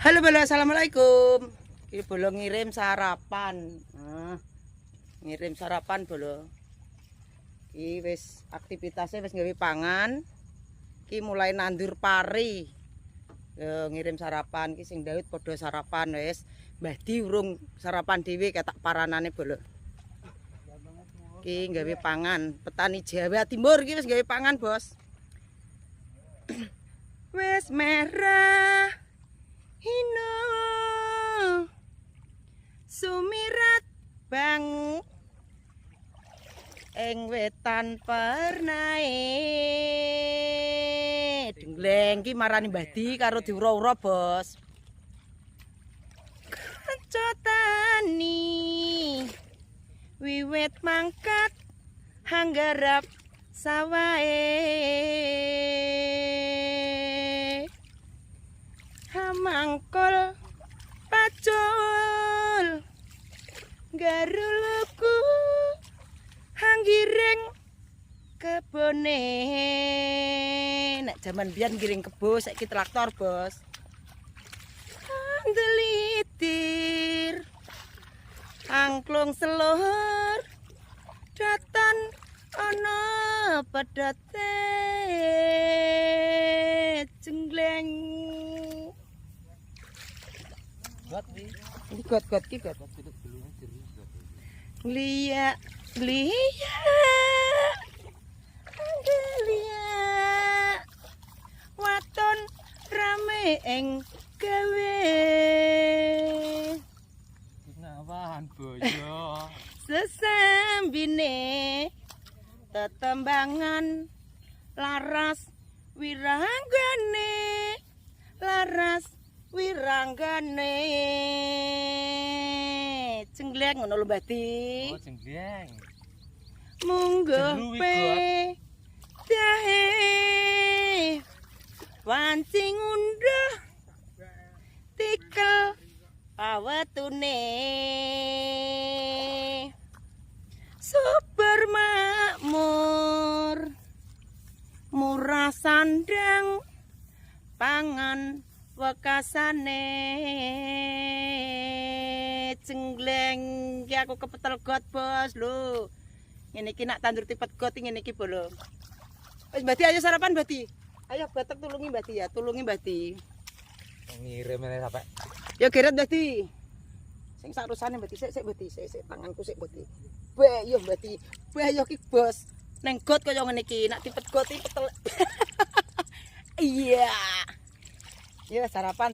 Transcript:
Halo Bolo, assalamualaikum. Iki Bolo ngirim sarapan. Ngirim sarapan Bolo. Iki wis aktivitasnya wis gawe pangan. Iki mulai nandur pari. Yo ngirim sarapan iki sing Daud padha sarapan wis. Mbah Di urung sarapan dhewe ketak paranane Bolo. Iki gawe pangan, petani Jawa Timur iki wis gawe pangan, Bos. Wis merah hino sumirat bang ing wetan pernae dengleng ki marani Mbah Di karo diura-ura, Bos. Kanca tani wiwit mangkat hanggarap sawahe hamangkol pacul garuluku hanggiring kebone. Nek jaman biyen giring kebo saiki traktor, Bos. Andelitir angklung selur datan ana pedate jengleng. Got ki got. Lia waton rame ing gawe Nawan boyo sesambine tetembangan laras wiranggane jengleng ngono lho Mbah Di. oh jengleng Munggo pe jahe wancing unduh tikel awetune super makmur murah sandang pangan wekasane jengleng ki aku kepetel got, Bos lho. Ngene iki nak tandur tipet got ngene iki Bolo. Wis Mbah Di ayo sarapan Mbah Di. Ayo batek tulungi Mbah Di ya, tulungi Mbah Di. ngirim ini sampai Ya geret Mbah Di. Sing sarusane Mbah Di, sik Mbah Di, sik tanganku sik Mbah Di. Be yo Mbah Di. Be yo ki Bos. Neng got kaya ngene iki, nak tipet got iki petel. Iya. Ya sarapan.